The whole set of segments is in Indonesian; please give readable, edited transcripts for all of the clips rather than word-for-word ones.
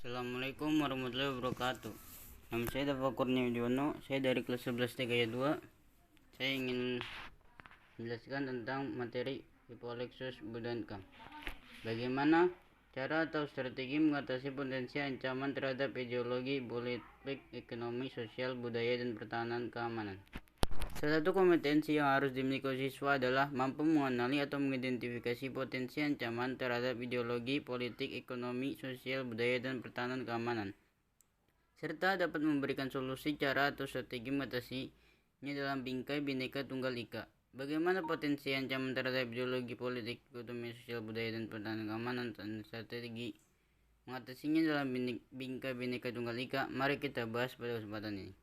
Assalamualaikum warahmatullahi wabarakatuh. Nama saya Dava Kurnia Widiono. Saya dari kelas 11 TKY 2. Saya ingin menjelaskan tentang materi Hippoalexus Budankam. Bagaimana cara atau strategi mengatasi potensi ancaman terhadap ideologi, politik, ekonomi, sosial, budaya, dan pertahanan keamanan. Salah satu kompetensi yang harus dimiliki siswa adalah mampu mengenali atau mengidentifikasi potensi ancaman terhadap ideologi, politik, ekonomi, sosial, budaya, dan pertahanan keamanan, serta dapat memberikan solusi cara atau strategi mengatasinya dalam bingkai Bhinneka Tunggal Ika. Bagaimana potensi ancaman terhadap ideologi, politik, ekonomi, sosial, budaya, dan pertahanan keamanan, dan strategi mengatasinya dalam bingkai Bhinneka Tunggal Ika? Mari kita bahas pada kesempatan ini.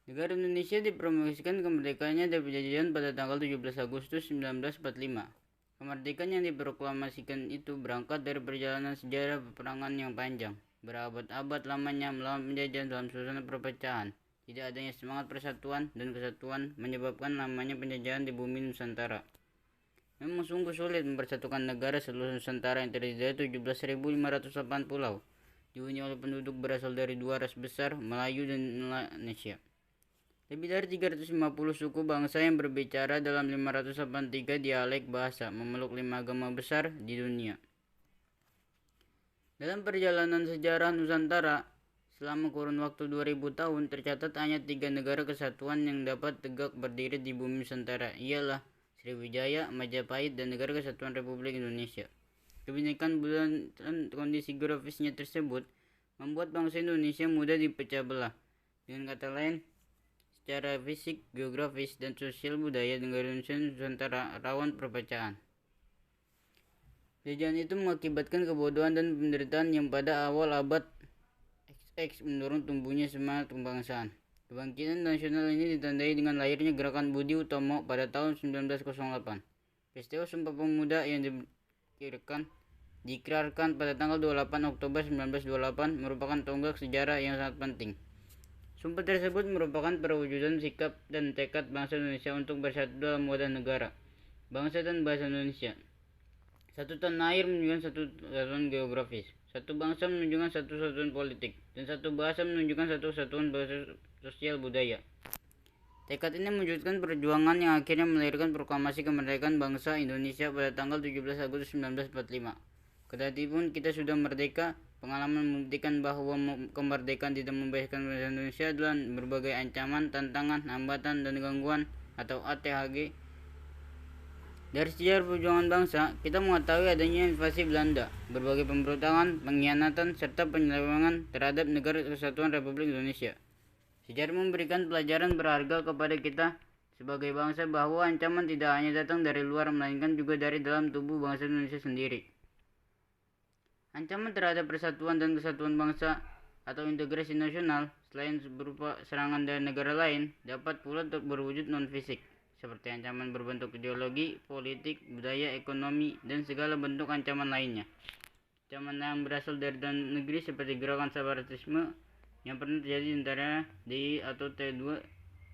Negara Indonesia dipromosikan kemerdekaannya dari penjajahan pada tanggal 17 Agustus 1945. Kemerdekaan yang diproklamasikan itu berangkat dari perjalanan sejarah peperangan yang panjang, berabad-abad lamanya melawan penjajahan dalam suasana perpecahan. Tidak adanya semangat persatuan dan kesatuan menyebabkan namanya penjajahan di bumi Nusantara. Memang sungguh sulit mempersatukan negara seluruh Nusantara yang terdiri dari 17.508 pulau, dihuni oleh penduduk berasal dari dua ras besar, Melayu dan Indonesia. Lebih dari 350 suku bangsa yang berbicara dalam 583 dialek bahasa, memeluk 5 agama besar di dunia. Dalam perjalanan sejarah Nusantara, selama kurun waktu 2000 tahun, tercatat hanya 3 negara kesatuan yang dapat tegak berdiri di bumi Nusantara, ialah Sriwijaya, Majapahit, dan Negara Kesatuan Republik Indonesia. Kebinekaan budaya dan kondisi geografisnya tersebut membuat bangsa Indonesia mudah dipecah belah. Dengan kata lain, secara fisik, geografis, dan sosial budaya negara Nusantara rawan perpecahan. Penjajahan itu mengakibatkan kebodohan dan penderitaan yang pada awal abad XX mendorong tumbuhnya semangat kebangsaan. Kebangkitan nasional ini ditandai dengan lahirnya Gerakan Budi Utomo pada tahun 1908. Peristiwa Sumpah Pemuda yang diikrarkan pada tanggal 28 Oktober 1928 merupakan tonggak sejarah yang sangat penting. Sumpah tersebut merupakan perwujudan sikap dan tekad bangsa Indonesia untuk bersatu dalam wadah negara, bangsa dan bahasa Indonesia. Satu tanah air menunjukkan satu kesatuan geografis, satu bangsa menunjukkan satu kesatuan politik, dan satu bahasa menunjukkan satu kesatuan bahasa sosial budaya. Tekad ini mewujudkan perjuangan yang akhirnya melahirkan proklamasi kemerdekaan bangsa Indonesia pada tanggal 17 Agustus 1945. Kedatipun kita sudah merdeka, pengalaman membuktikan bahwa kemerdekaan tidak membebaskan bangsa Indonesia adalah berbagai ancaman, tantangan, hambatan, dan gangguan atau ATHG. Dari sejarah perjuangan bangsa, kita mengetahui adanya invasi Belanda, berbagai pemberontakan, pengkhianatan, serta penyelewengan terhadap negara kesatuan Republik Indonesia. Sejarah memberikan pelajaran berharga kepada kita sebagai bangsa bahwa ancaman tidak hanya datang dari luar, melainkan juga dari dalam tubuh bangsa Indonesia sendiri. Ancaman terhadap persatuan dan kesatuan bangsa atau integrasi nasional, selain berupa serangan dari negara lain, dapat pula berwujud non-fisik, seperti ancaman berbentuk ideologi, politik, budaya, ekonomi, dan segala bentuk ancaman lainnya. Ancaman yang berasal dari dalam negeri seperti gerakan separatisme yang pernah terjadi antara DI atau T2,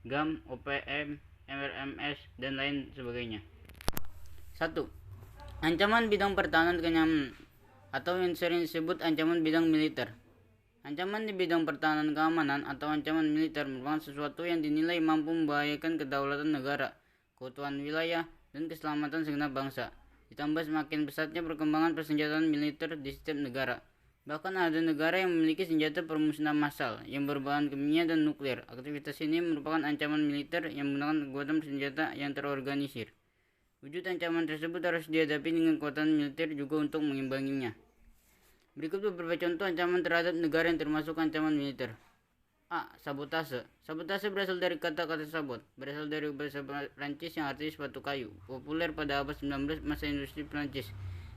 GAM, OPM, MRMS, dan lain sebagainya. 1. Ancaman bidang pertahanan kenyamanan atau yang sering disebut ancaman bidang militer. Ancaman di bidang pertahanan keamanan atau ancaman militer merupakan sesuatu yang dinilai mampu membahayakan kedaulatan negara, keutuhan wilayah, dan keselamatan segenap bangsa. Ditambah semakin pesatnya perkembangan persenjataan militer di setiap negara. Bahkan ada negara yang memiliki senjata permusnahan massal yang berbahan kimia dan nuklir. Aktivitas ini merupakan ancaman militer yang menggunakan kekuatan senjata yang terorganisir. Wujud ancaman tersebut harus dihadapi dengan kekuatan militer juga untuk mengimbanginya. Berikut beberapa contoh ancaman terhadap negara yang termasuk ancaman militer. A. Sabotase. Sabotase berasal dari kata-kata sabot, berasal dari bahasa Prancis yang artinya sepatu kayu, populer pada abad 19 masa industri Prancis.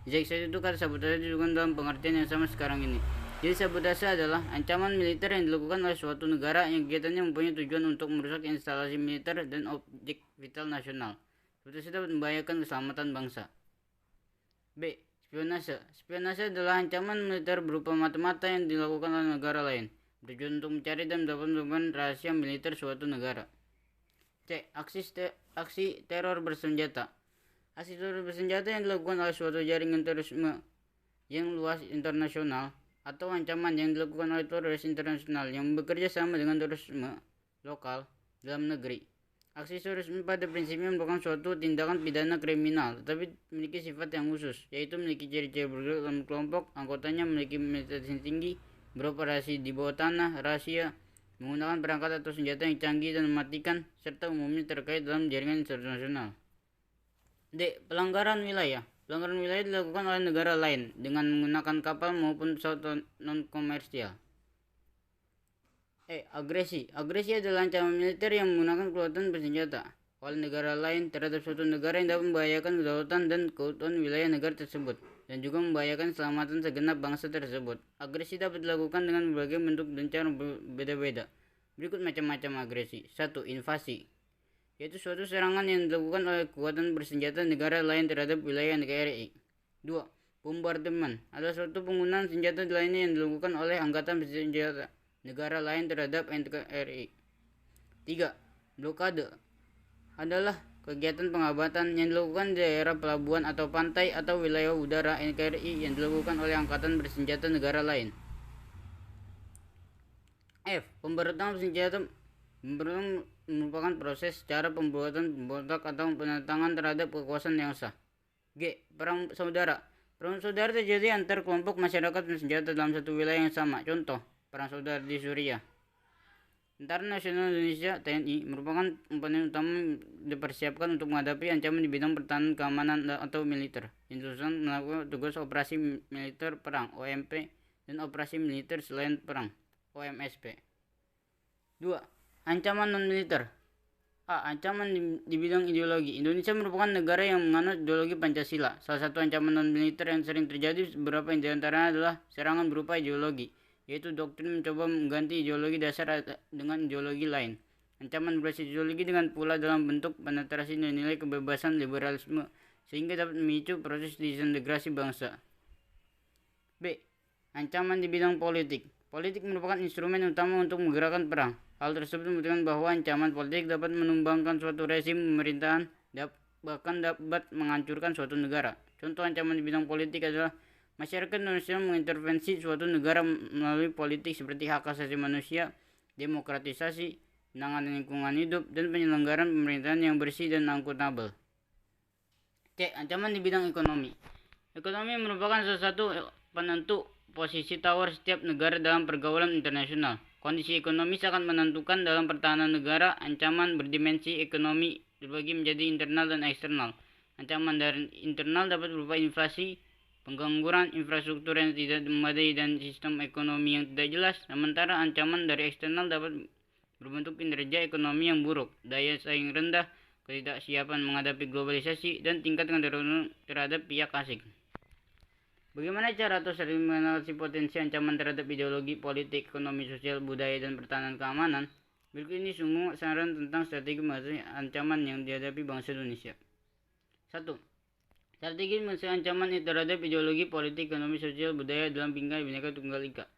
Sejak saat itu kata sabotase digunakan dalam pengertian yang sama sekarang ini. Jadi sabotase adalah ancaman militer yang dilakukan oleh suatu negara yang kegiatannya mempunyai tujuan untuk merusak instalasi militer dan objek vital nasional. Sabotase dapat membahayakan keselamatan bangsa. B. Spionase. Spionase adalah ancaman militer berupa mata-mata yang dilakukan oleh negara lain, bertujuan untuk mencari dan mendapatkan rahasia militer suatu negara. C. Aksi teror bersenjata. Aksi teror bersenjata yang dilakukan oleh suatu jaringan terorisme yang luas internasional atau ancaman yang dilakukan oleh teroris internasional yang bekerja sama dengan terorisme lokal dalam negeri. Aksi terorisme pada prinsipnya merupakan suatu tindakan pidana kriminal, tetapi memiliki sifat yang khusus, yaitu memiliki ciri-ciri bergerak dalam kelompok, anggotanya memiliki militaritas tinggi, beroperasi di bawah tanah, rahasia, menggunakan perangkat atau senjata yang canggih dan mematikan, serta umumnya terkait dalam jaringan internasional. D. Pelanggaran wilayah. Pelanggaran wilayah dilakukan oleh negara lain dengan menggunakan kapal maupun pesawat non-komersial. Agresi. Agresi adalah ancaman militer yang menggunakan kekuatan bersenjata oleh negara lain terhadap suatu negara yang dapat membahayakan kedaulatan dan keutuhan wilayah negara tersebut dan juga membahayakan keselamatan segenap bangsa tersebut. Agresi dapat dilakukan dengan berbagai bentuk dan cara berbeda-beda. Berikut macam-macam agresi. 1. Invasi, yaitu suatu serangan yang dilakukan oleh kekuatan bersenjata negara lain terhadap wilayah NKRI. 2. Bombardemen adalah suatu penggunaan senjata lainnya yang dilakukan oleh angkatan bersenjata negara lain terhadap NKRI. 3. Blokade adalah kegiatan pengabatan yang dilakukan di daerah pelabuhan atau pantai atau wilayah udara NKRI yang dilakukan oleh angkatan bersenjata negara lain. F. Pemberontakan bersenjata. Pemberontakan merupakan proses cara pembuatan pemberontak atau penentangan terhadap kekuasaan yang sah. G. Perang saudara. Perang saudara terjadi antar kelompok masyarakat bersenjata dalam satu wilayah yang sama. Contoh, perang saudara di Suriah. Tentara Nasional Indonesia (TNI) merupakan komponen utama dipersiapkan untuk menghadapi ancaman di bidang pertahanan, keamanan, atau militer. Ditugaskan melakukan tugas operasi militer perang (OMP) dan operasi militer selain perang (OMSP). 2. Ancaman non-militer. A. Ancaman di bidang ideologi. Indonesia merupakan negara yang menganut ideologi Pancasila. Salah satu ancaman non-militer yang sering terjadi beberapa di antaranya adalah serangan berupa ideologi, yaitu doktrin mencoba mengganti ideologi dasar dengan ideologi lain. Ancaman berbasis ideologi dengan pula dalam bentuk penetrasi nilai kebebasan liberalisme sehingga dapat memicu proses disintegrasi bangsa. B. Ancaman di bidang politik. Politik merupakan instrumen utama untuk menggerakkan perang. Hal tersebut membuktikan bahwa ancaman politik dapat menumbangkan suatu rezim pemerintahan, bahkan dapat menghancurkan suatu negara. Contoh ancaman di bidang politik adalah masyarakat Indonesia mengintervensi suatu negara melalui politik seperti hak asasi manusia, demokratisasi, penanganan lingkungan hidup, dan penyelenggaraan pemerintahan yang bersih dan akuntabel. C. Ancaman di bidang ekonomi. Ekonomi merupakan salah satu penentu posisi tawar setiap negara dalam pergaulan internasional. Kondisi ekonomi sangat menentukan dalam pertahanan negara. Ancaman berdimensi ekonomi dibagi menjadi internal dan eksternal. Ancaman dari internal dapat berupa inflasi, pengangguran, infrastruktur yang tidak memadai, dan sistem ekonomi yang tidak jelas. Sementara ancaman dari eksternal dapat berbentuk kinerja ekonomi yang buruk, daya saing rendah, ketidaksiapan menghadapi globalisasi, dan tingkat ketergantungan terhadap pihak asing. Bagaimana cara atau strategi mengatasi potensi ancaman terhadap ideologi, politik, ekonomi, sosial, budaya, dan pertahanan keamanan? Berikut ini semua saran tentang strategi mengatasi ancaman yang dihadapi bangsa Indonesia. 1. Strategi mengatasi ancaman terhadap ideologi, politik, ekonomi, sosial, budaya dalam Bhinneka Bhinneka Tunggal Ika.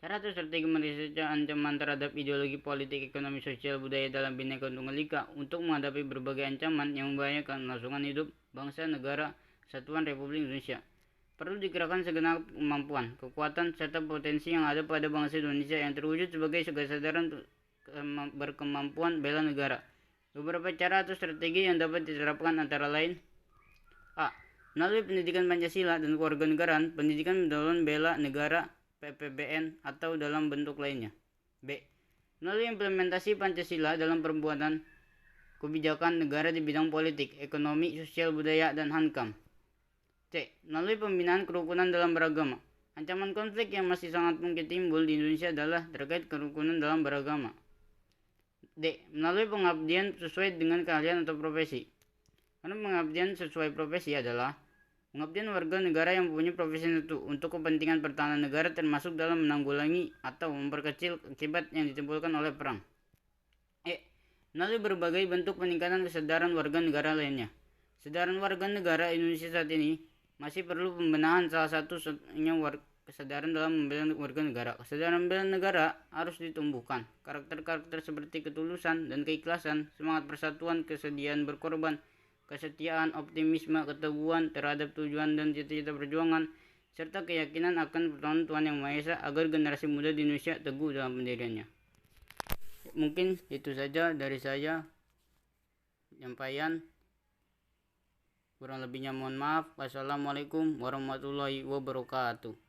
Cara atau strategi mengatasi ancaman terhadap ideologi, politik, ekonomi, sosial, budaya dalam Bhinneka Tunggal Ika untuk menghadapi berbagai ancaman yang membahayakan kelangsungan hidup bangsa, negara, kesatuan Republik Indonesia. Perlu dikerahkan segenap kemampuan, kekuatan, serta potensi yang ada pada bangsa Indonesia yang terwujud sebagai kesadaran berkemampuan bela negara. Beberapa cara atau strategi yang dapat diterapkan antara lain: A. Melalui pendidikan Pancasila dan kewarganegaraan, pendidikan mendorong bela negara, PPBN, atau dalam bentuk lainnya. B. Melalui implementasi Pancasila dalam perbuatan kebijakan negara di bidang politik, ekonomi, sosial, budaya, dan hankam. C. Melalui pembinaan kerukunan dalam beragama. Ancaman konflik yang masih sangat mungkin timbul di Indonesia adalah terkait kerukunan dalam beragama. D. Melalui pengabdian sesuai dengan keahlian atau profesi. Karena pengabdian sesuai profesi adalah pengabdian warga negara yang mempunyai profesi tertentu untuk kepentingan pertahanan negara, termasuk dalam menanggulangi atau memperkecil akibat yang ditimbulkan oleh perang. E. Melalui berbagai bentuk peningkatan kesadaran warga negara lainnya. Kesadaran warga negara Indonesia saat ini masih perlu pembenahan. Salah satunya kesadaran dalam membela warga negara. Kesadaran bela negara harus ditumbuhkan. Karakter-karakter seperti ketulusan dan keikhlasan, semangat persatuan, kesediaan berkorban, kesetiaan, optimisme, keteguhan terhadap tujuan dan cita-cita perjuangan, serta keyakinan akan pertolongan Tuhan Yang Maha Esa agar generasi muda di Indonesia teguh dalam pendiriannya. Mungkin itu saja dari saya penyampaian. Kurang lebihnya mohon maaf. Wassalamualaikum warahmatullahi wabarakatuh.